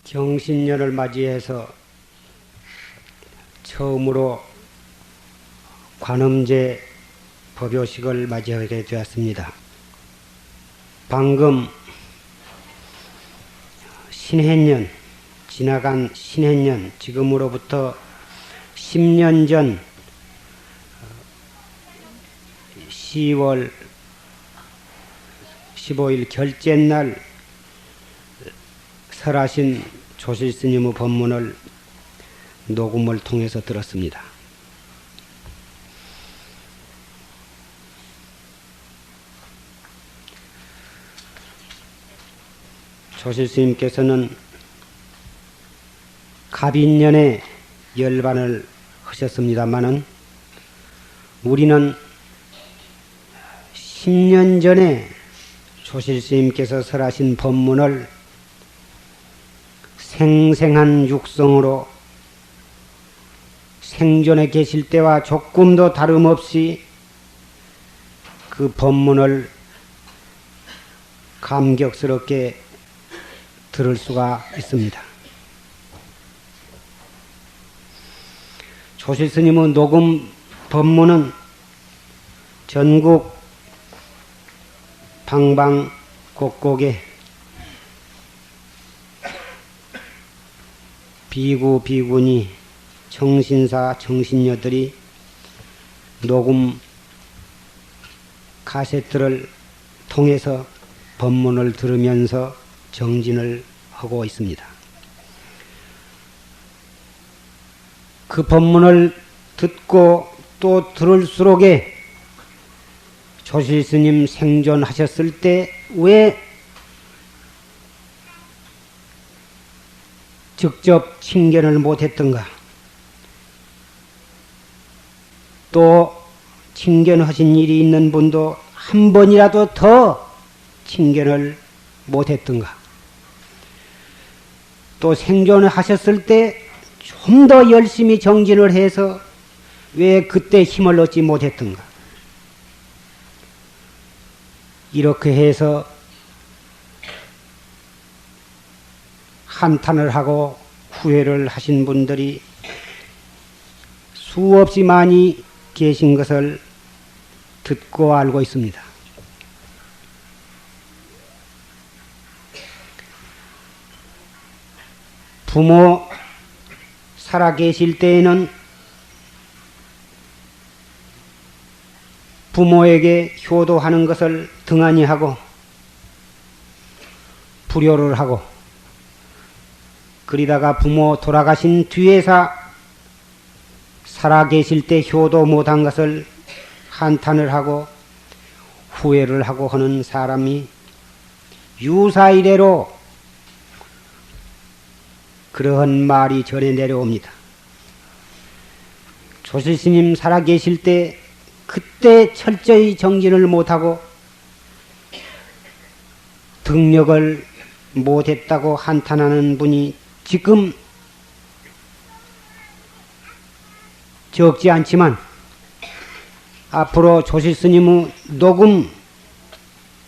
경신년을 맞이해서 처음으로 관음제 법요식을 맞이하게 되었습니다. 방금 신해년, 지나간 신해년, 지금으로부터 10년 전 10월 15일 결제날 설하신 조실스님의 법문을 녹음을 통해서 들었습니다. 조실스님께서는 갑인년에 열반을 하셨습니다마는 우리는 10년 전에 조실스님께서 설하신 법문을 생생한 육성으로 생존에 계실 때와 조금도 다름없이 그 법문을 감격스럽게 들을 수가 있습니다. 조실스님의 녹음 법문은 전국 방방곡곡에 비구, 비구니, 정신사, 정신녀들이 녹음 카세트를 통해서 법문을 들으면서 정진을 하고 있습니다. 그 법문을 듣고 또 들을수록에 조실스님 생존하셨을 때 왜 직접 친견을 못했던가? 또 친견하신 일이 있는 분도 한 번이라도 더 친견을 못했던가? 또 생존을 하셨을 때 좀 더 열심히 정진을 해서 왜 그때 힘을 얻지 못했던가? 이렇게 해서 한탄을 하고 후회를 하신 분들이 수없이 많이 계신 것을 듣고 알고 있습니다. 부모 살아계실 때에는 부모에게 효도하는 것을 등한히 하고 불효를 하고 그러다가 부모 돌아가신 뒤에서 살아계실 때 효도 못한 것을 한탄을 하고 후회를 하고 하는 사람이 유사이래로 그러한 말이 전해 내려옵니다. 조실스님 살아계실 때 그때 철저히 정진을 못하고 등력을 못했다고 한탄하는 분이 지금 적지 않지만 앞으로 조실스님의 녹음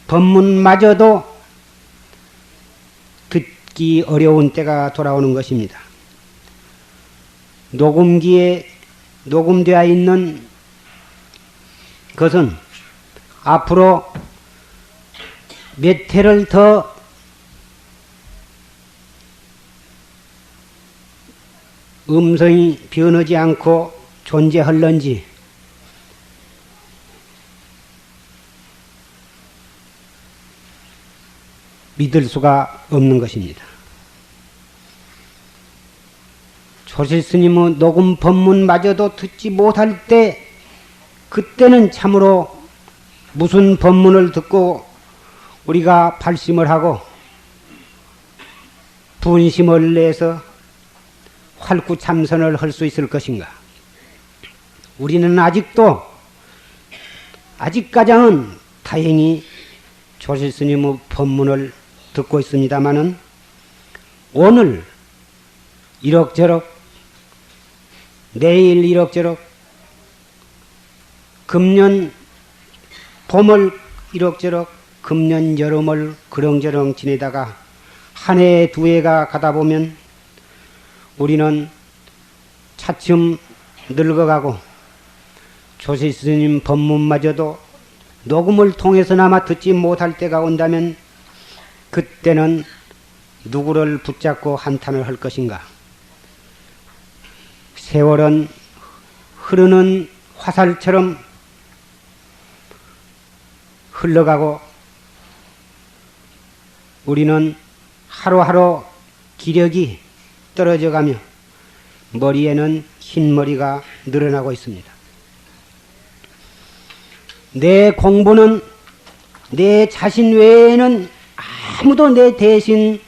법문마저도 듣기 어려운 때가 돌아오는 것입니다. 녹음기에 녹음되어 있는 것은 앞으로 몇 해를 더 음성이 변하지 않고 존재할런지 믿을 수가 없는 것입니다. 조실스님의 녹음 법문마저도 듣지 못할 때 그때는 참으로 무슨 법문을 듣고 우리가 발심을 하고 분심을 내서 활구 참선을 할 수 있을 것인가? 우리는 아직까지는 다행히 조실스님의 법문을 듣고 있습니다마는 오늘 이럭저럭 내일 이럭저럭 금년 봄을 이럭저럭 금년 여름을 그렁저렁 지내다가 한 해, 두 해가 가다 보면 우리는 차츰 늙어가고 조실 스님 법문마저도 녹음을 통해서나마 듣지 못할 때가 온다면 그때는 누구를 붙잡고 한탄을 할 것인가? 세월은 흐르는 화살처럼 흘러가고 우리는 하루하루 기력이 떨어져가며 머리에는 흰머리가 늘어나고 있습니다. 내 공부는 내 자신 외에는 아무도 내 대신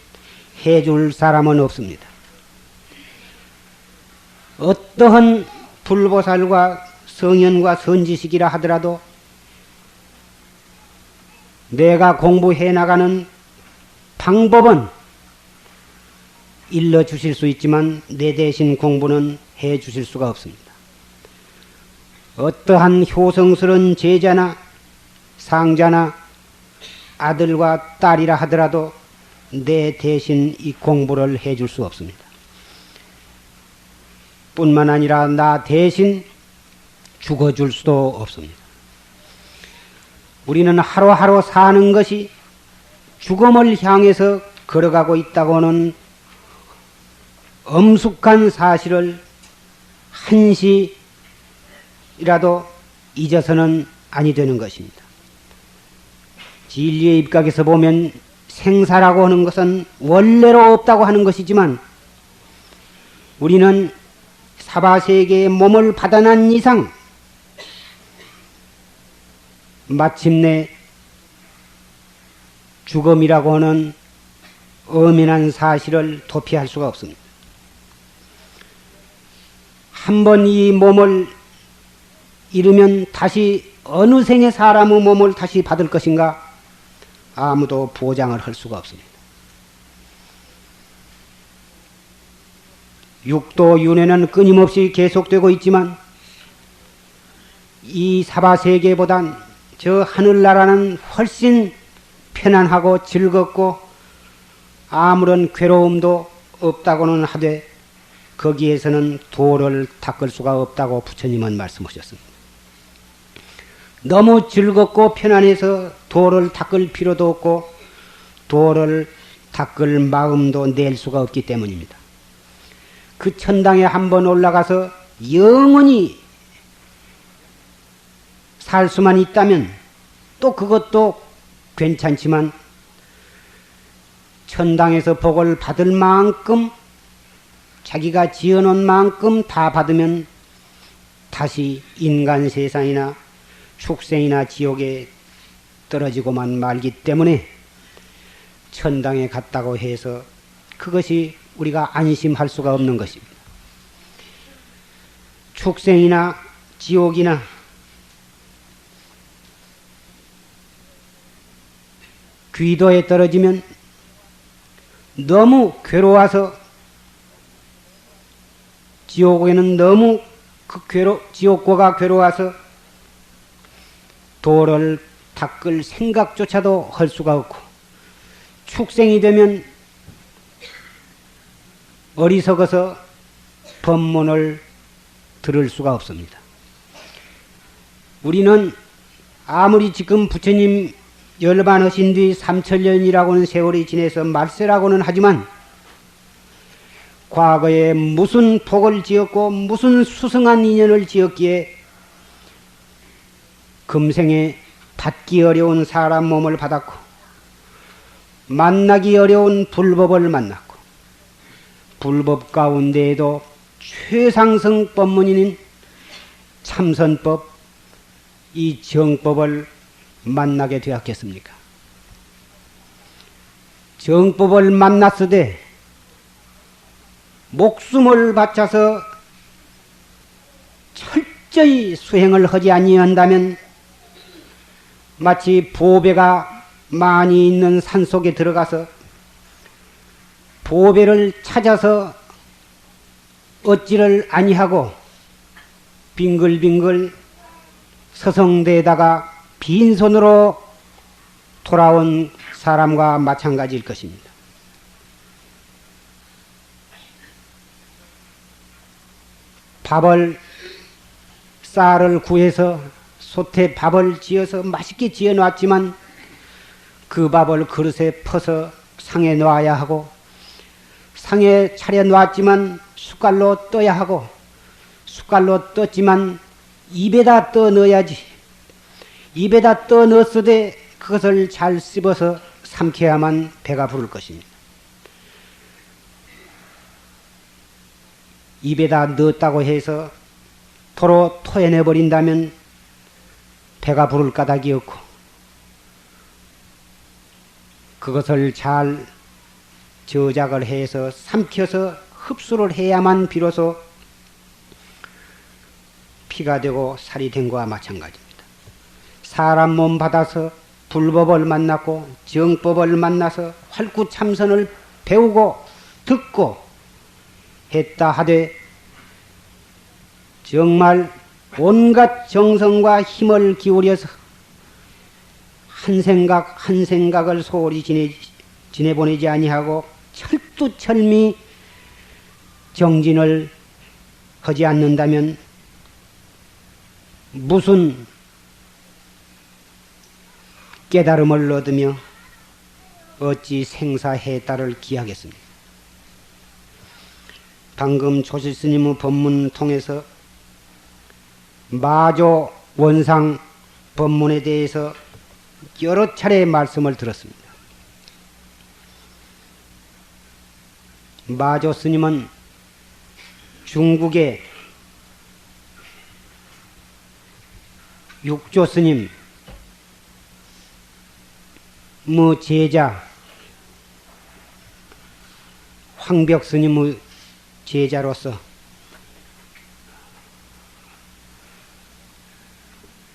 해줄 사람은 없습니다. 어떠한 불보살과 성현과 선지식이라 하더라도 내가 공부해 나가는 방법은 일러주실 수 있지만 내 대신 공부는 해 주실 수가 없습니다. 어떠한 효성스러운 제자나 상자나 아들과 딸이라 하더라도 내 대신 이 공부를 해 줄 수 없습니다. 뿐만 아니라 나 대신 죽어줄 수도 없습니다. 우리는 하루하루 사는 것이 죽음을 향해서 걸어가고 있다고는 엄숙한 사실을 한시라도 잊어서는 아니 되는 것입니다. 진리의 입각에서 보면 생사라고 하는 것은 원래로 없다고 하는 것이지만 우리는 사바세계의 몸을 받아난 이상 마침내 죽음이라고 하는 엄연한 사실을 도피할 수가 없습니다. 한번 이 몸을 잃으면 다시 어느 생의 사람의 몸을 다시 받을 것인가 아무도 보장을 할 수가 없습니다. 육도 윤회는 끊임없이 계속되고 있지만 이 사바세계보단 저 하늘나라는 훨씬 편안하고 즐겁고 아무런 괴로움도 없다고는 하되 거기에서는 도를 닦을 수가 없다고 부처님은 말씀하셨습니다. 너무 즐겁고 편안해서 도를 닦을 필요도 없고 도를 닦을 마음도 낼 수가 없기 때문입니다. 그 천당에 한번 올라가서 영원히 살 수만 있다면 또 그것도 괜찮지만 천당에서 복을 받을 만큼 자기가 지어놓은 만큼 다 받으면 다시 인간 세상이나 축생이나 지옥에 떨어지고만 말기 때문에 천당에 갔다고 해서 그것이 우리가 안심할 수가 없는 것입니다. 축생이나 지옥이나 귀도에 떨어지면 너무 괴로워서 지옥에는 너무 지옥고가 괴로워서 도를 닦을 생각조차도 할 수가 없고 축생이 되면 어리석어서 법문을 들을 수가 없습니다. 우리는 아무리 지금 부처님 열반하신 뒤 3000년이라고는 세월이 지내서 말세라고는 하지만 과거에 무슨 복을 지었고 무슨 수승한 인연을 지었기에 금생에 받기 어려운 사람 몸을 받았고 만나기 어려운 불법을 만났고 불법 가운데에도 최상승 법문인 참선법 이 정법을 만나게 되었겠습니까? 정법을 만났으되 목숨을 바쳐서 철저히 수행을 하지 아니한다면 마치 보배가 많이 있는 산속에 들어가서 보배를 찾아서 얻지를 아니하고 빙글빙글 서성대다가 빈손으로 돌아온 사람과 마찬가지일 것입니다. 밥을 쌀을 구해서 솥에 밥을 지어서 맛있게 지어 놨지만 그 밥을 그릇에 퍼서 상에 놔야 하고 상에 차려 놨지만 숟갈로 떠야 하고 숟갈로 떴지만 입에다 떠 넣어야지. 입에다 떠 넣었으되 그것을 잘 씹어서 삼켜야만 배가 부를 것입니다. 입에다 넣었다고 해서 도로 토해내버린다면 배가 부를 까닭이 없고 그것을 잘 저작을 해서 삼켜서 흡수를 해야만 비로소 피가 되고 살이 된 것과 마찬가지입니다. 사람 몸 받아서 불법을 만났고 정법을 만나서 활구참선을 배우고 듣고 했다 하되 정말 온갖 정성과 힘을 기울여서 한 생각을 소홀히 지내보내지 아니하고 철두철미 정진을 하지 않는다면 무슨 깨달음을 얻으며 어찌 생사해탈을 기하겠습니까? 방금 조실스님의 법문 통해서 마조 원상 법문에 대해서 여러 차례 말씀을 들었습니다. 마조 스님은 중국의 육조 스님 제자 황벽 스님의 제자로서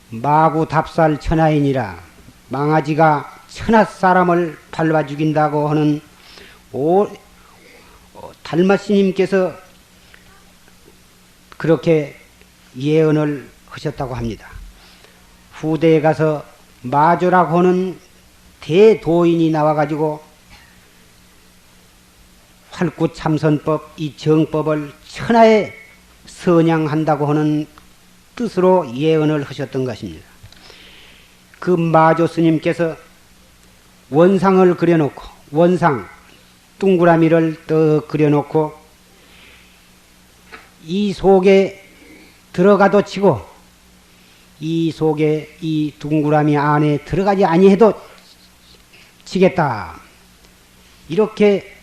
마구 답살 천하인이라 망아지가 천하 사람을 밟아 죽인다고 하는 달마스님께서 그렇게 예언을 하셨다고 합니다. 후대에 가서 마조라고 하는 대도인이 나와가지고 활구참선법 이 정법을 천하에 선양한다고 하는 뜻으로 예언을 하셨던 것입니다. 그 마조 스님께서 원상을 그려놓고 원상 둥그라미를 떠 그려놓고 이 속에 들어가도 치고 이 속에 이 둥그라미 안에 들어가지 아니해도 치겠다. 이렇게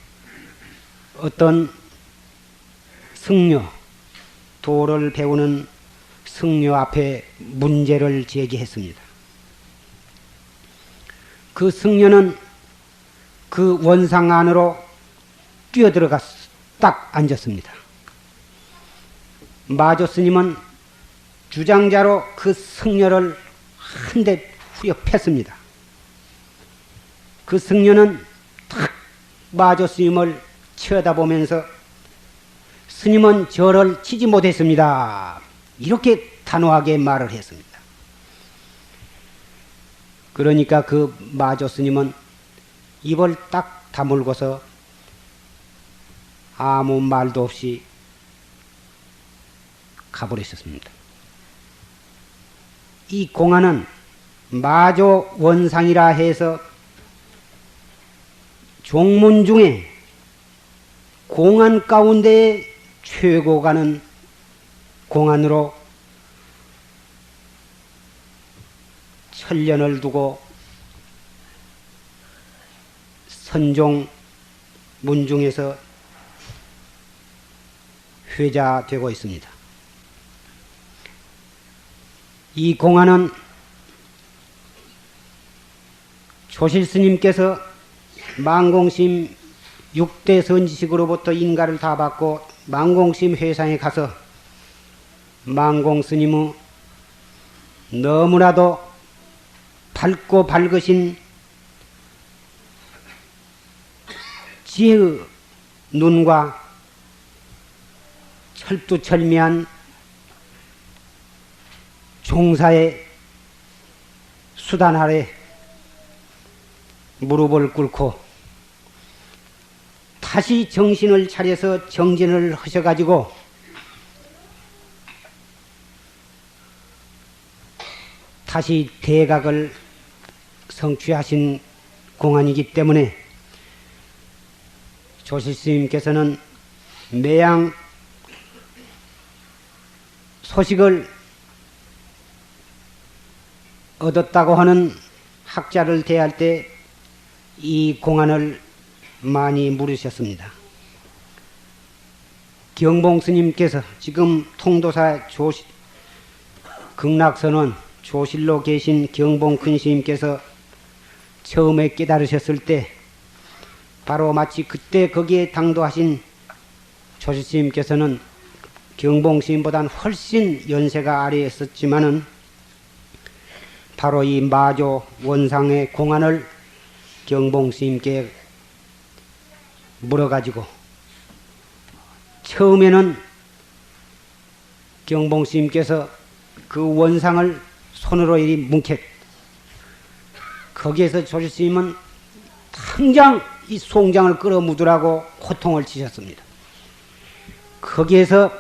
어떤 승려 도를 배우는 승려 앞에 문제를 제기했습니다. 그 승려는 그 원상 안으로 뛰어들어가 딱 앉았습니다. 마조 스님은 주장자로 그 승려를 한 대 후려 팼습니다. 그 승려는 탁 마조 스님을 쳐다보면서 스님은 저를 치지 못했습니다. 이렇게 단호하게 말을 했습니다. 그러니까 그 마조 스님은 입을 딱 다물고서 아무 말도 없이 가버리셨습니다. 이 공안은 마조 원상이라 해서 종문 중에 공안 가운데 최고가는 공안으로 천년을 두고 선종 문중에서 회자되고 있습니다. 이 공안은 조실스님께서 망공심 6대 선지식으로부터 인가를 다 받고 망공심 회상에 가서 망공스님의 너무나도 밝고 밝으신 지혜의 눈과 철두철미한 종사의 수단 아래 무릎을 꿇고 다시 정신을 차려서 정진을 하셔가지고 다시 대각을 성취하신 공안이기 때문에 조실스님께서는 매양 소식을 얻었다고 하는 학자를 대할 때 이 공안을 많이 물으셨습니다. 경봉스님께서 지금 통도사 극락선원 조실로 계신 경봉큰스님께서 처음에 깨달으셨을 때 바로 마치 그때 거기에 당도하신 조실스님께서는 경봉스님보다는 훨씬 연세가 아래였었지만은 바로 이 마조 원상의 공안을 경봉스님께 물어가지고 처음에는 경봉스님께서 그 원상을 손으로 이리 뭉텄. 거기에서 조실스님은 당장 이 송장을 끌어묻으라고 호통을 치셨습니다. 거기에서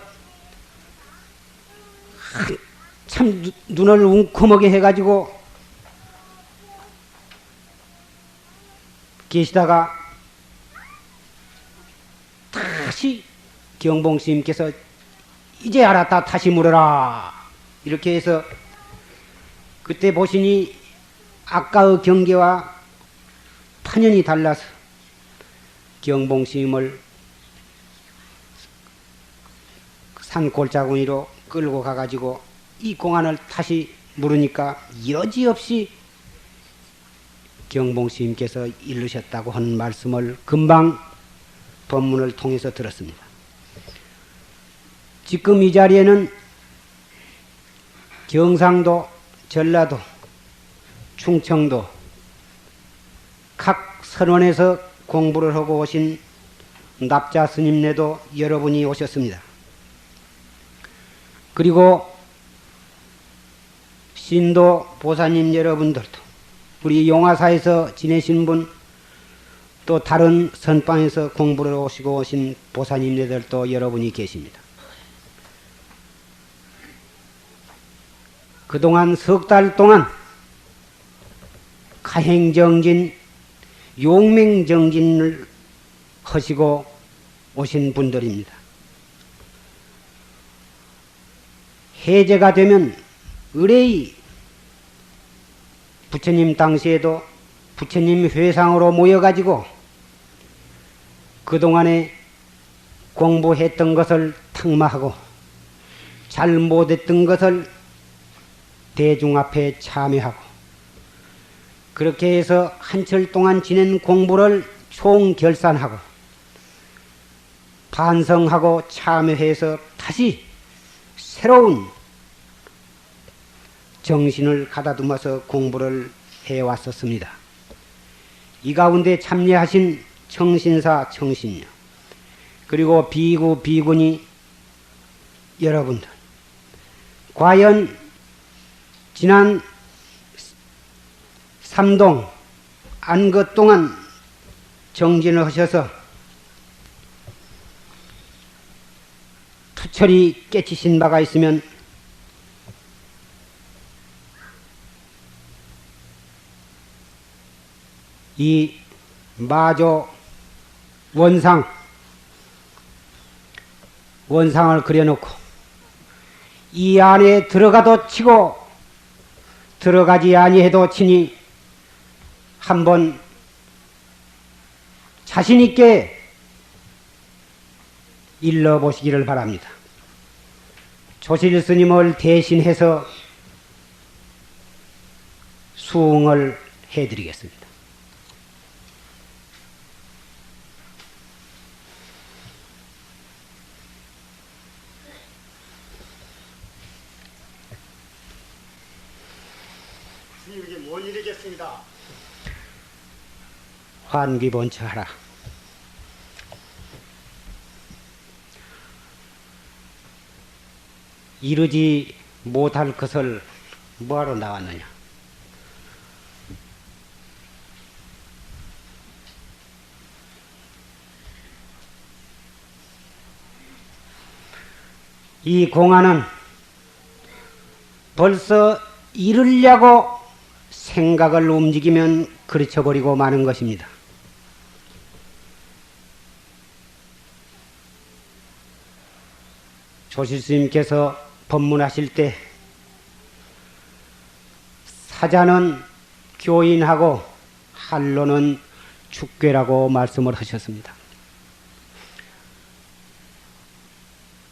참 눈을 웅크하게 해가지고 계시다가 다시 경봉스님께서 이제 알았다 다시 물어라 이렇게 해서 그때 보시니 아까의 경계와 판연이 달라서 경봉스님을 산 골짜구니로 끌고 가가지고 이 공안을 다시 물으니까 여지없이 경봉스님께서 이르셨다고 하는 말씀을 금방 법문을 통해서 들었습니다. 지금 이 자리에는 경상도, 전라도, 충청도 각 선원에서 공부를 하고 오신 납자 스님네도 여러분이 오셨습니다. 그리고 신도 보사님 여러분들도 우리 용화사에서 지내신 분 또 다른 선방에서 공부를 오시고 오신 보사님들도 여러분이 계십니다. 그동안 석 달 동안 가행정진, 용맹정진을 하시고 오신 분들입니다. 해제가 되면 의뢰의 부처님 당시에도 부처님 회상으로 모여가지고 그동안에 공부했던 것을 탁마하고 잘 못했던 것을 대중 앞에 참여하고 그렇게 해서 한철 동안 지낸 공부를 총결산하고 반성하고 참여해서 다시 새로운 정신을 가다듬어서 공부를 해왔었습니다. 이 가운데 참여하신 청신사, 청신녀 그리고 비구, 비구니 여러분들 과연 지난 삼동 안것 동안 정진을 하셔서 투철이 깨치신 바가 있으면 이 마조 원상을 그려놓고 이 안에 들어가도 치고 들어가지 아니해도 치니 한번 자신있게 일러보시기를 바랍니다. 조실 스님을 대신해서 수응을 해드리겠습니다. 스님에게 뭔 일이겠습니다. 환기본처하라. 이르지 못할 것을 뭐하러 나왔느냐. 이 공안은 벌써 이루려고 생각을 움직이면 그르쳐버리고 마는 것입니다. 조실스님께서 법문하실 때 사자는 교인하고 한로는 축괴라고 말씀을 하셨습니다.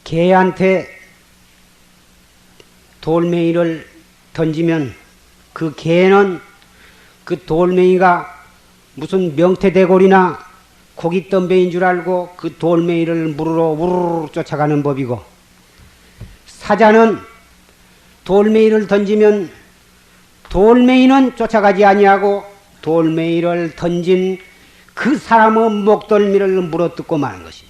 개한테 돌멩이를 던지면 그 개는 그 돌멩이가 무슨 명태대골이나 고깃덤배인 줄 알고 그 돌멩이를 물으러 우르르 쫓아가는 법이고, 사자는 돌멩이를 던지면 돌멩이는 쫓아가지 아니하고 돌멩이를 던진 그 사람의 목덜미를 물어뜯고 마는 것입니다.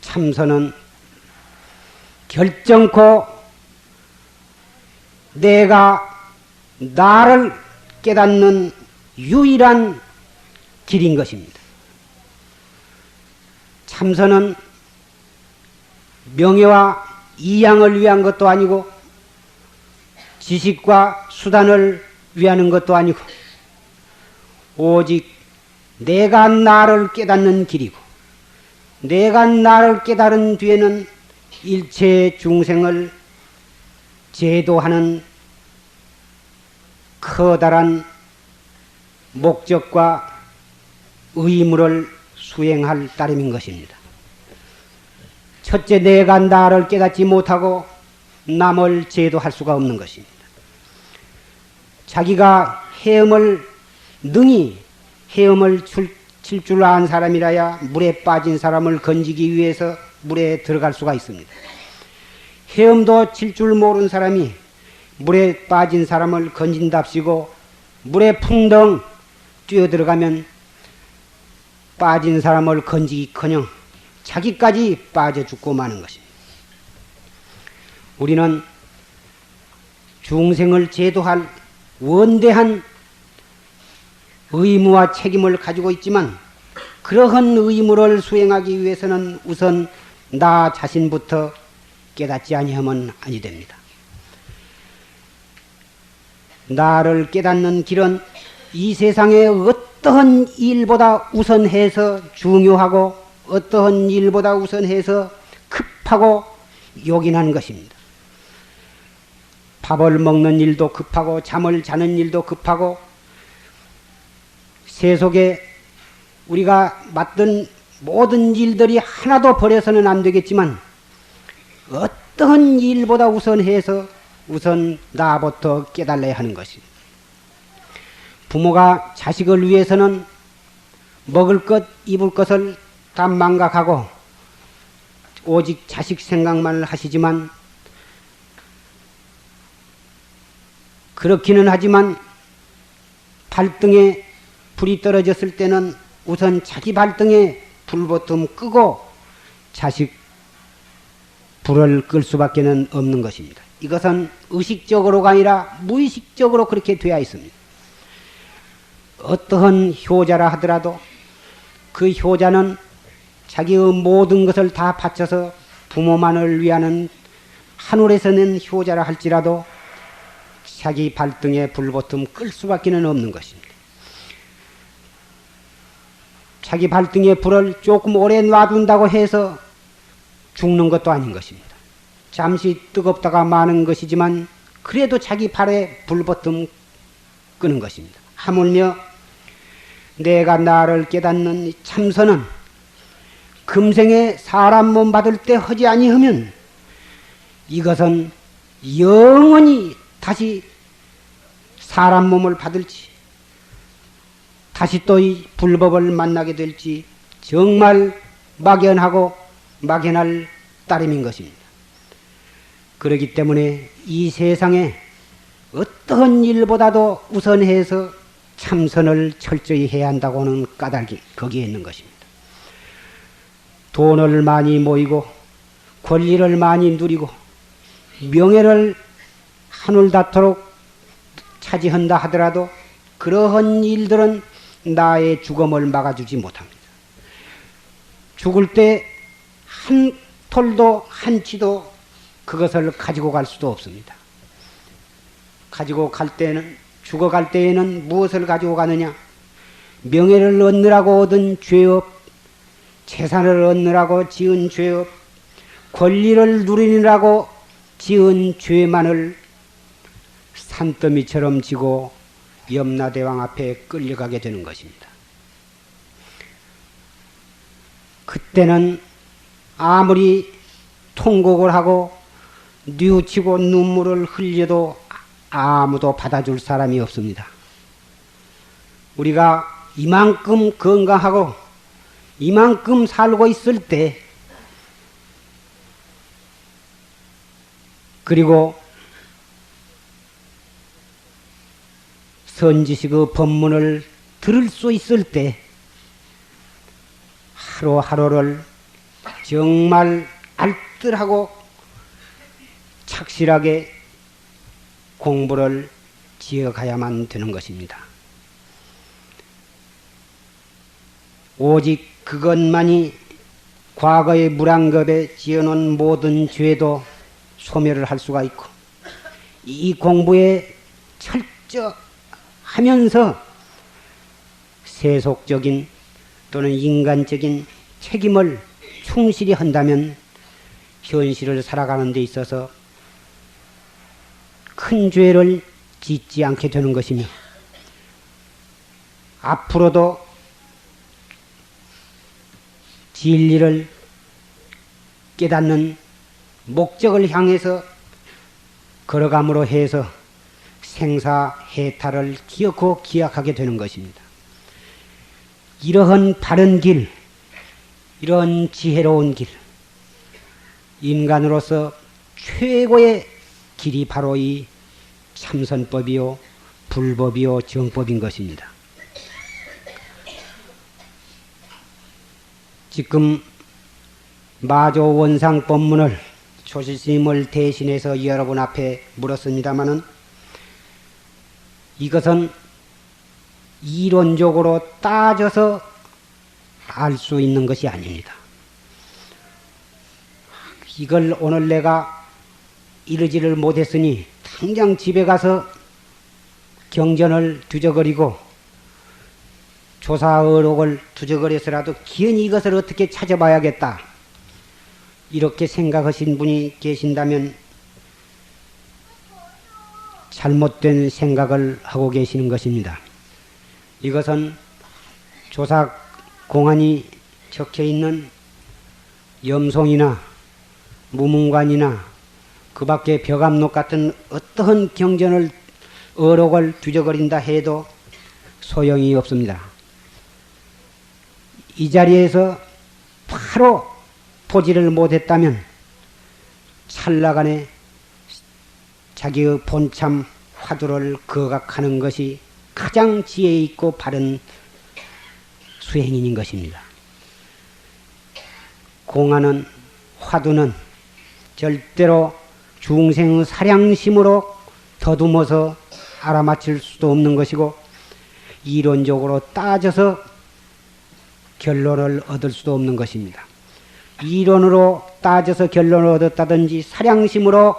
참선은 결정코 내가 나를 깨닫는 유일한 길인 것입니다. 참선은 명예와 이양을 위한 것도 아니고 지식과 수단을 위하는 것도 아니고 오직 내가 나를 깨닫는 길이고, 내가 나를 깨달은 뒤에는 일체 중생을 제도하는 커다란 목적과 의무를 수행할 따름인 것입니다. 첫째, 내가 나를 깨닫지 못하고 남을 제도할 수가 없는 것입니다. 자기가 헤엄을 능히 헤엄을 칠 줄 아는 사람이라야 물에 빠진 사람을 건지기 위해서 물에 들어갈 수가 있습니다. 헤엄도 칠 줄 모르는 사람이 물에 빠진 사람을 건진답시고 물에 풍덩 뛰어들어가면 빠진 사람을 건지기커녕 자기까지 빠져 죽고 마는 것입니다. 우리는 중생을 제도할 원대한 의무와 책임을 가지고 있지만, 그러한 의무를 수행하기 위해서는 우선 나 자신부터 깨닫지 아니하면 아니 됩니다. 나를 깨닫는 길은 이 세상의 어떠한 일보다 우선해서 중요하고 어떠한 일보다 우선해서 급하고 요긴한 것입니다. 밥을 먹는 일도 급하고 잠을 자는 일도 급하고, 세속에 우리가 맡은 모든 일들이 하나도 버려서는 안 되겠지만 어떠한 일보다 우선해서 우선 나부터 깨달아야 하는 것입니다. 부모가 자식을 위해서는 먹을 것, 입을 것을 다 망각하고 오직 자식 생각만 하시지만, 그렇기는 하지만 발등에 불이 떨어졌을 때는 우선 자기 발등에 불보통 끄고 자식 불을 끌 수밖에 없는 것입니다. 이것은 의식적으로가 아니라 무의식적으로 그렇게 되어 있습니다. 어떠한 효자라 하더라도 그 효자는 자기의 모든 것을 다 바쳐서 부모만을 위하는 하늘에서는 효자라 할지라도 자기 발등에 불보통 끌 수밖에 없는 것입니다. 자기 발등에 불을 조금 오래 놔둔다고 해서 죽는 것도 아닌 것입니다. 잠시 뜨겁다가 마는 것이지만 그래도 자기 발에 불보통 끄는 것입니다. 하물며 내가 나를 깨닫는 참선은 금생에 사람 몸 받을 때 하지 아니하면 이것은 영원히 다시 사람 몸을 받을지 다시 또 이 불법을 만나게 될지 정말 막연하고 막연할 따름인 것입니다. 그렇기 때문에 이 세상에 어떠한 일보다도 우선해서 참선을 철저히 해야 한다고는 까닭이 거기에 있는 것입니다. 돈을 많이 모이고 권리를 많이 누리고 명예를 하늘 닿도록 차지한다 하더라도 그러한 일들은 나의 죽음을 막아주지 못합니다. 죽을 때 한 톨도 한 치도 그것을 가지고 갈 수도 없습니다. 가지고 갈 때는, 죽어갈 때에는 무엇을 가지고 가느냐? 명예를 얻느라고 얻은 죄업, 재산을 얻느라고 지은 죄업, 권리를 누리느라고 지은 죄만을 산더미처럼 지고 염라대왕 앞에 끌려가게 되는 것입니다. 그때는 아무리 통곡을 하고 뉘우치고 눈물을 흘려도 아무도 받아줄 사람이 없습니다. 우리가 이만큼 건강하고 이만큼 살고 있을 때, 그리고 선지식의 법문을 들을 수 있을 때 하루하루를 정말 알뜰하고 착실하게 공부를 지어가야만 되는 것입니다. 오직 그것만이 과거의 무량겁에 지어놓은 모든 죄도 소멸을 할 수가 있고, 이 공부에 철저하면서 세속적인 또는 인간적인 책임을 충실히 한다면 현실을 살아가는 데 있어서 큰 죄를 짓지 않게 되는 것이며, 앞으로도 진리를 깨닫는 목적을 향해서 걸어감으로 해서 생사해탈을 기어코 기약하게 되는 것입니다. 이러한 바른 길, 이런 지혜로운 길, 인간으로서 최고의 길이 바로 이 참선법이요, 불법이요, 정법인 것입니다. 지금 마조 원상 법문을 조실스님을 대신해서 여러분 앞에 물었습니다마는, 이것은 이론적으로 따져서 알 수 있는 것이 아닙니다. 이걸 오늘 내가 이르지를 못했으니 당장 집에 가서 경전을 두저거리고 조사의록을 두저거려서라도 기연히 이것을 어떻게 찾아봐야겠다, 이렇게 생각하신 분이 계신다면 잘못된 생각을 하고 계시는 것입니다. 이것은 조사 공안이 적혀 있는 염송이나 무문관이나 그 밖에 벽암록 같은 어떠한 경전을, 어록을 뒤적거린다 해도 소용이 없습니다. 이 자리에서 바로 보지를 못했다면 찰나간에 자기의 본참 화두를 거각하는 것이 가장 지혜 있고 바른 수행인인 것입니다. 공안은, 화두는 절대로 중생의 사량심으로 더듬어서 알아맞힐 수도 없는 것이고, 이론적으로 따져서 결론을 얻을 수도 없는 것입니다. 이론으로 따져서 결론을 얻었다든지 사량심으로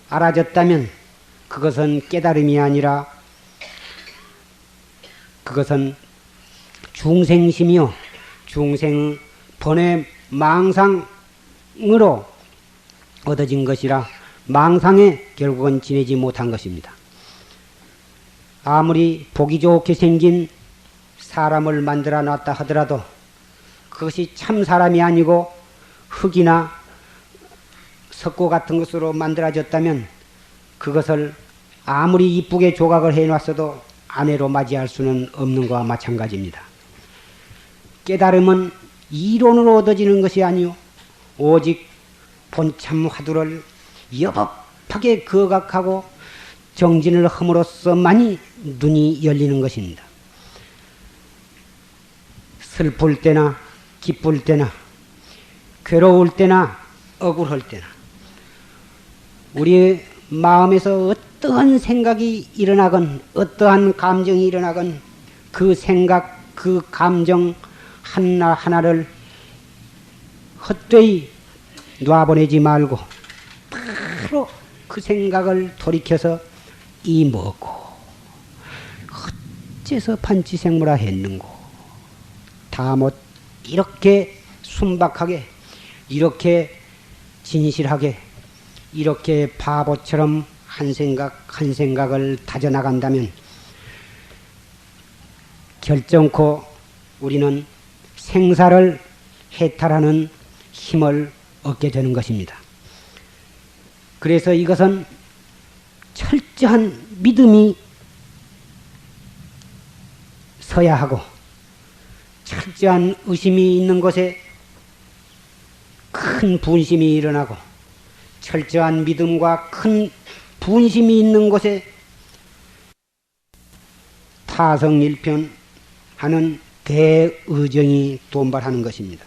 알아졌다면 그것은 깨달음이 아니라 그것은 중생심이요, 중생 번외 망상으로 얻어진 것이라 망상에 결국은 지내지 못한 것입니다. 아무리 보기 좋게 생긴 사람을 만들어 놨다 하더라도 그것이 참 사람이 아니고 흙이나 석고 같은 것으로 만들어졌다면 그것을 아무리 이쁘게 조각을 해놨어도 아내로 맞이할 수는 없는 것과 마찬가지입니다. 깨달음은 이론으로 얻어지는 것이 아니요, 오직 본참 화두를 여법하게 거각하고 정진을 함으로써만이 눈이 열리는 것입니다. 슬플 때나 기쁠 때나 괴로울 때나 억울할 때나 우리 마음에서 어떠한 생각이 일어나건 어떠한 감정이 일어나건 그 생각, 그 감정 하나하나를 헛되이 놔보내지 말고 바로 그 생각을 돌이켜서 이 뭐고 어째서 판치생물화 했는고 다 못 이렇게 순박하게 이렇게 진실하게 이렇게 바보처럼 한 생각을 다져나간다면 결정코 우리는 생사를 해탈하는 힘을 얻게 되는 것입니다. 그래서 이것은 철저한 믿음이 서야 하고 철저한 의심이 있는 곳에 큰 분심이 일어나고 철저한 믿음과 큰 분심이 있는 곳에 타성일편하는 대의정이 돈발하는 것입니다.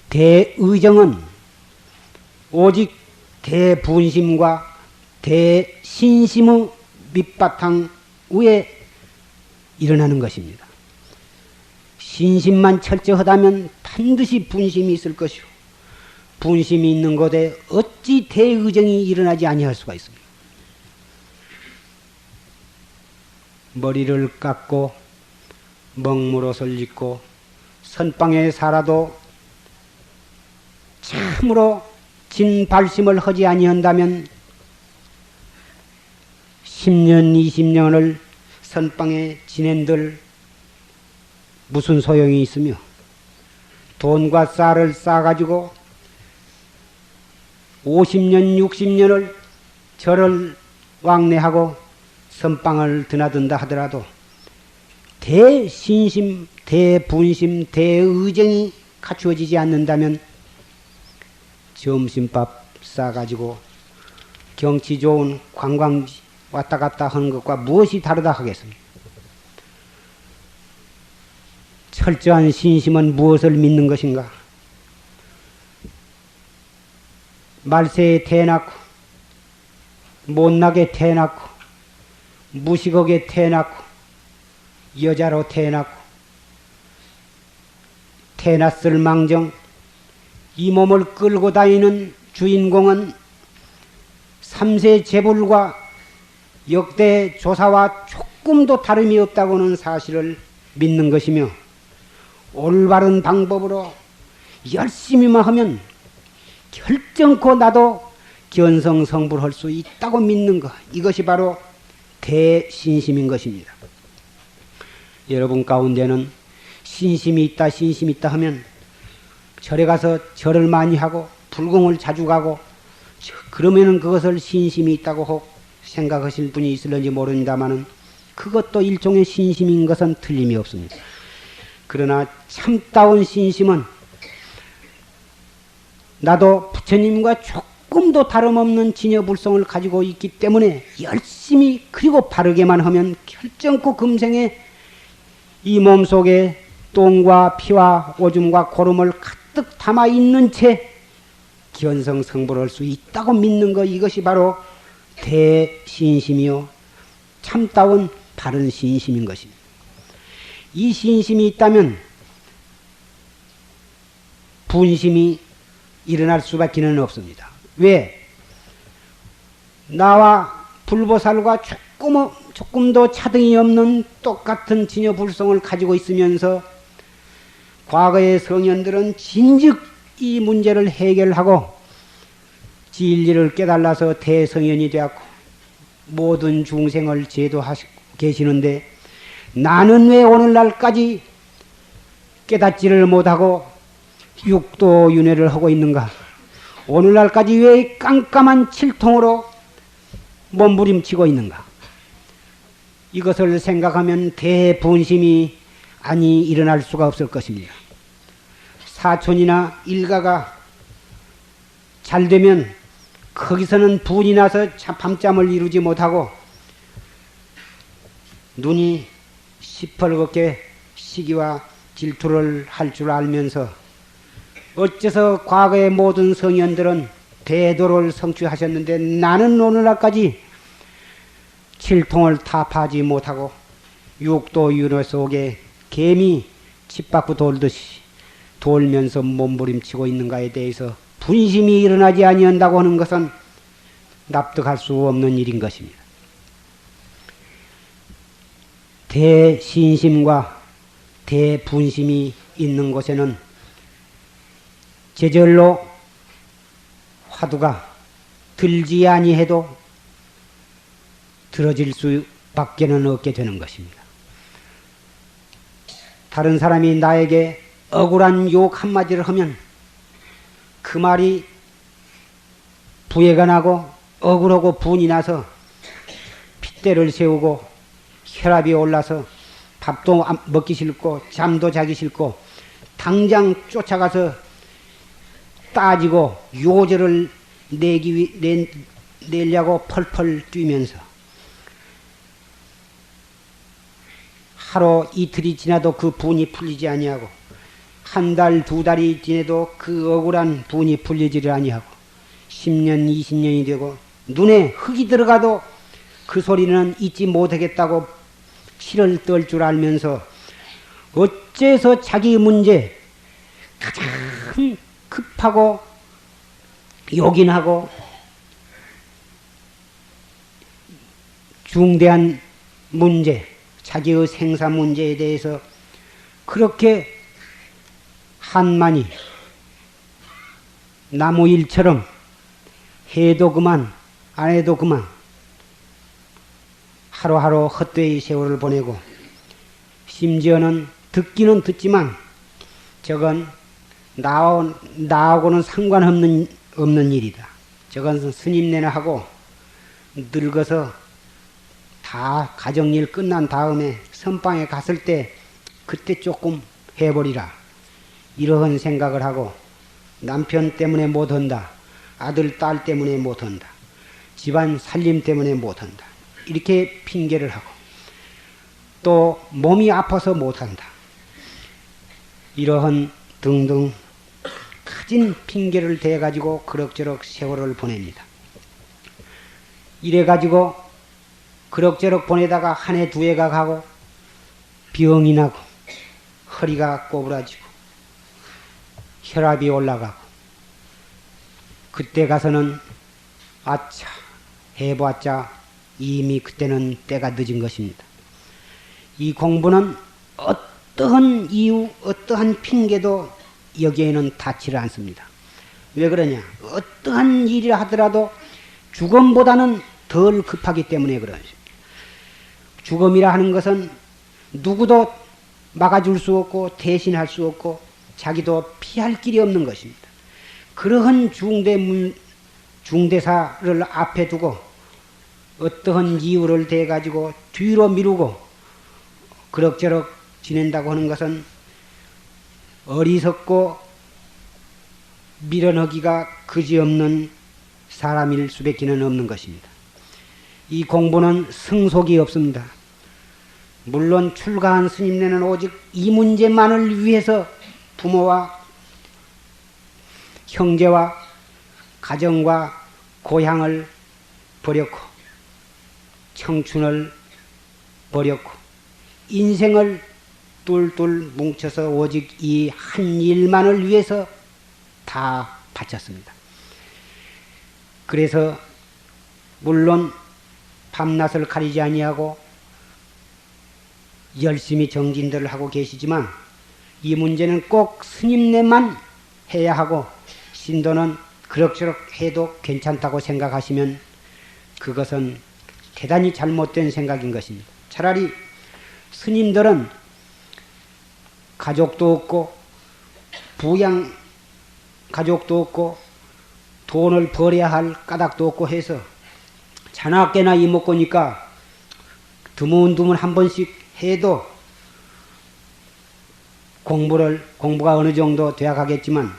대의정은 오직 대분심과 대신심의 밑바탕 위에 일어나는 것입니다. 신심만 철저하다면 반드시 분심이 있을 것이요. 분심이 있는 곳에 어찌 대의정이 일어나지 아니할 수가 있습니까? 머리를 깎고 먹물옷을 입고 선방에 살아도 참으로 진발심을 하지 아니한다면 10년, 20년을 선방에 지낸들 무슨 소용이 있으며 돈과 쌀을 싸가지고 50년, 60년을 절을 왕래하고 선방을 드나든다 하더라도 대신심, 대분심, 대의정이 갖추어지지 않는다면 점심밥 싸가지고 경치 좋은 관광지 왔다 갔다 하는 것과 무엇이 다르다 하겠습니까? 철저한 신심은 무엇을 믿는 것인가? 말세에 태어났고 못나게 태어났고 무식하게 태어났고 여자로 태어났고 태어났을 망정 이 몸을 끌고 다니는 주인공은 삼세 재불과 역대 조사와 조금도 다름이 없다고는 사실을 믿는 것이며 올바른 방법으로 열심히만 하면 결정코 나도 견성성불할 수 있다고 믿는 것, 이것이 바로 대신심인 것입니다. 여러분 가운데는 신심이 있다 신심이 있다 하면 절에 가서 절을 많이 하고 불공을 자주 가고 그러면은 그것을 신심이 있다고 생각하실 분이 있을는지 모릅니다마는 그것도 일종의 신심인 것은 틀림이 없습니다. 그러나 참다운 신심은 나도 부처님과 조금도 다름없는 진여불성을 가지고 있기 때문에 열심히 그리고 바르게만 하면 결정코 금생에 이 몸속에 똥과 피와 오줌과 고름을 가득 담아 있는 채 견성성불할 수 있다고 믿는 것, 이것이 바로 대신심이요 참다운 바른 신심인 것입니다. 이 신심이 있다면 분심이 일어날 수밖에 없습니다. 왜? 나와 불보살과 조금도 차등이 없는 똑같은 진여불성을 가지고 있으면서 과거의 성현들은 진즉 이 문제를 해결하고 진리를 깨달아서 대성현이 되었고 모든 중생을 제도하시고 계시는데 나는 왜 오늘날까지 깨닫지를 못하고 육도윤회를 하고 있는가? 오늘날까지 왜 깜깜한 칠통으로 몸부림치고 있는가? 이것을 생각하면 대분심이 아니 일어날 수가 없을 것입니다. 사촌이나 일가가 잘 되면 거기서는 분이 나서 밤잠을 이루지 못하고 눈이 시퍼렇게 시기와 질투를 할 줄 알면서 어째서 과거의 모든 성현들은 대도를 성취하셨는데 나는 오늘날까지 칠통을 타파하지 못하고 육도 윤회 속에 개미 집 밖으로 돌듯이 돌면서 몸부림치고 있는가에 대해서 분심이 일어나지 아니한다고 하는 것은 납득할 수 없는 일인 것입니다. 대신심과 대분심이 있는 곳에는 제절로 화두가 들지 아니해도 들어질 수밖에는 없게 되는 것입니다. 다른 사람이 나에게 억울한 욕 한마디를 하면 그 말이 부해가 나고 억울하고 분이 나서 핏대를 세우고 혈압이 올라서 밥도 먹기 싫고 잠도 자기 싫고 당장 쫓아가서 따지고 요절을 내려고 펄펄 뛰면서 하루 이틀이 지나도 그 분이 풀리지 아니하고 한 달, 두 달이 지나도 그 억울한 분이 풀리지를 아니하고 10년, 20년이 되고 눈에 흙이 들어가도 그 소리는 잊지 못하겠다고 치를 떨 줄 알면서 어째서 자기 문제 가장 급하고 요긴하고 중대한 문제, 자기의 생사 문제에 대해서 그렇게 한만히 나무 일처럼 해도 그만 안 해도 그만 하루하루 헛되이 세월을 보내고 심지어는 듣기는 듣지만 저건 나하고는 상관없는 일이다. 저건 스님네나 하고 늙어서 다 가정일 끝난 다음에 선방에 갔을 때 그때 조금 해버리라. 이러한 생각을 하고 남편 때문에 못한다. 아들, 딸 때문에 못한다. 집안 살림 때문에 못한다. 이렇게 핑계를 하고 또 몸이 아파서 못한다. 이러한 등등 커진 핑계를 대가지고 그럭저럭 세월을 보냅니다. 이래가지고 그럭저럭 보내다가 한 해 두 해가 가고 병이 나고 허리가 꼬부라지고 혈압이 올라가고 그때 가서는 아차 해봤자 이미 그때는 때가 늦은 것입니다. 이 공부는 어떠한 이유 어떠한 핑계도 여기에는 닿지를 않습니다. 왜 그러냐? 어떠한 일이라 하더라도 죽음보다는 덜 급하기 때문에 그러십니다. 죽음이라 하는 것은 누구도 막아줄 수 없고 대신할 수 없고 자기도 피할 길이 없는 것입니다. 그러한 중대사를 앞에 두고 어떠한 이유를 대가지고 뒤로 미루고 그럭저럭 지낸다고 하는 것은 어리석고 미련하기가 그지없는 사람일 수밖에는 없는 것입니다. 이 공부는 승속이 없습니다. 물론 출가한 스님네는 오직 이 문제만을 위해서 부모와 형제와 가정과 고향을 버렸고 청춘을 버렸고 인생을 똘똘 뭉쳐서 오직 이 한 일만을 위해서 다 바쳤습니다. 그래서 물론 밤낮을 가리지 아니하고 열심히 정진들을 하고 계시지만 이 문제는 꼭 스님네만 해야 하고 신도는 그럭저럭 해도 괜찮다고 생각하시면 그것은 대단히 잘못된 생각인 것입니다. 차라리 스님들은 가족도 없고 부양 가족도 없고 돈을 벌어야 할 까닭도 없고 해서 자나깨나 이먹고니까 드문드문 한 번씩 해도 공부가 어느 정도 되어 가겠지만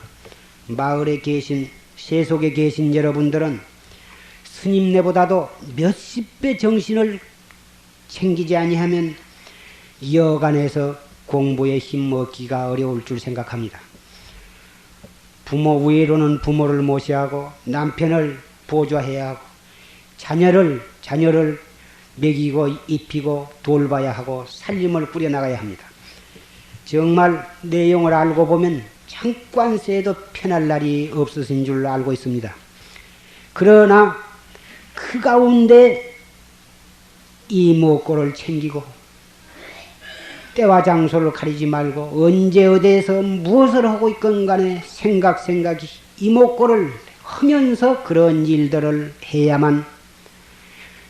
마을에 계신 세속에 계신 여러분들은 스님네보다도 몇십 배 정신을 챙기지 아니하면 여간해서 공부에 힘 얻기가 어려울 줄 생각합니다. 부모 외로는 부모를 모셔야 하고 남편을 보조해야 하고 자녀를 먹이고 입히고 돌봐야 하고 살림을 꾸려나가야 합니다. 정말 내용을 알고 보면 잠깐 새도 편할 날이 없으신 줄 알고 있습니다. 그러나 그 가운데 이목구를 챙기고 때와 장소를 가리지 말고 언제 어디에서 무엇을 하고 있건 간에 생각이 이목구를 하면서 그런 일들을 해야만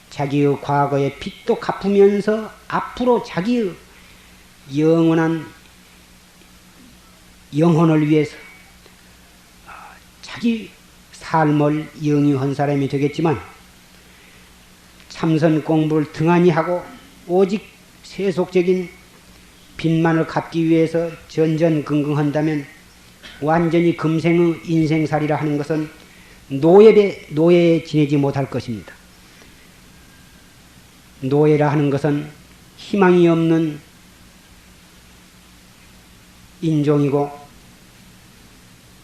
자기의 과거의 빚도 갚으면서 앞으로 자기의 영원한 영혼을 위해서 자기 삶을 영위한 사람이 되겠지만 참선 공부를 등한히 하고 오직 세속적인 빚만을 갚기 위해서 전전긍긍한다면 완전히 금생의 인생살이라 하는 것은 노예에 지내지 못할 것입니다. 노예라 하는 것은 희망이 없는 인종이고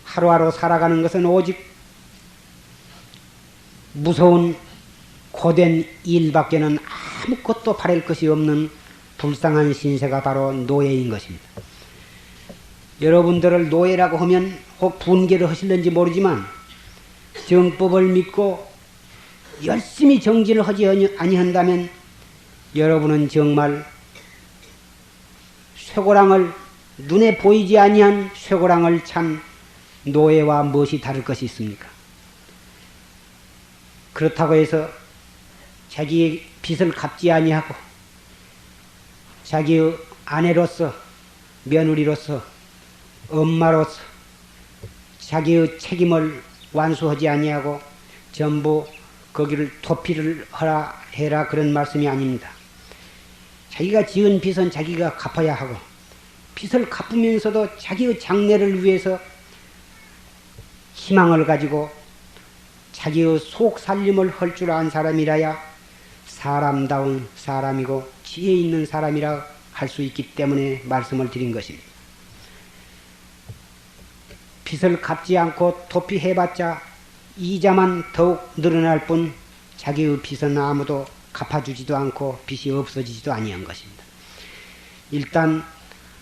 하루하루 살아가는 것은 오직 무서운 고된 일밖에는 아무것도 바랄 것이 없는 불쌍한 신세가 바로 노예인 것입니다. 여러분들을 노예라고 하면 혹 분개를 하실는지 모르지만 정법을 믿고 열심히 정진을 하지 아니한다면 여러분은 정말 쇠고랑을 눈에 보이지 아니한 쇠고랑을 찬 노예와 무엇이 다를 것이 있습니까? 그렇다고 해서 자기의 빚을 갚지 아니하고 자기의 아내로서 며느리로서 엄마로서 자기의 책임을 완수하지 아니하고 전부 거기를 도피를 해라 그런 말씀이 아닙니다. 자기가 지은 빚은 자기가 갚아야 하고 빚을 갚으면서도 자기의 장래를 위해서 희망을 가지고 자기의 속 살림을 할 줄 아는 사람이라야 사람다운 사람이고 지혜 있는 사람이라 할 수 있기 때문에 말씀을 드린 것입니다. 빚을 갚지 않고 도피해봤자 이자만 더욱 늘어날 뿐 자기의 빚은 아무도 갚아주지도 않고 빚이 없어지지도 아니한 것입니다. 일단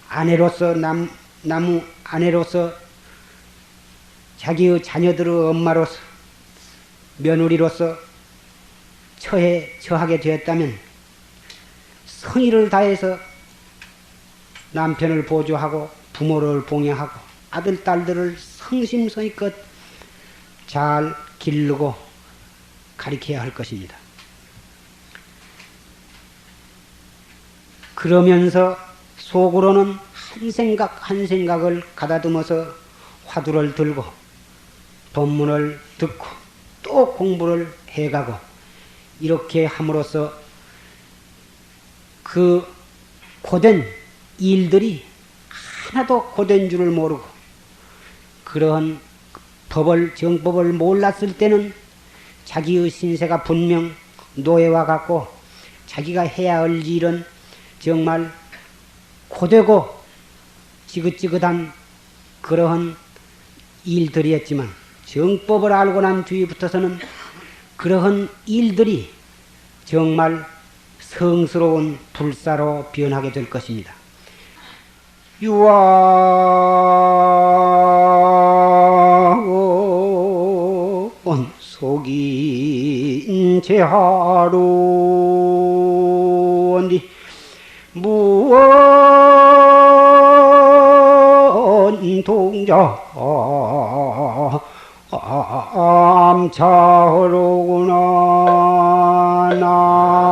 아내로서 나무 아내로서 자기의 자녀들의 엄마로서 며느리로서 처하게 되었다면 성의를 다해서 남편을 보조하고 부모를 봉양하고 아들 딸들을 성심성의껏 잘 기르고 가르쳐야 할 것입니다. 그러면서 속으로는 한 생각을 가다듬어서 화두를 들고 법문을 듣고 또 공부를 해가고 이렇게 함으로써 그 고된 일들이 하나도 고된 줄을 모르고 그러한 정법을 몰랐을 때는 자기의 신세가 분명 노예와 같고 자기가 해야 할 일은 정말 고되고 지긋지긋한 그러한 일들이었지만 정법을 알고 난 뒤부터서는 그러한 일들이 정말 성스러운 불사로 변하게 될 것입니다. 유아원 속인 제하로니 무언 동자 암차로구나 나무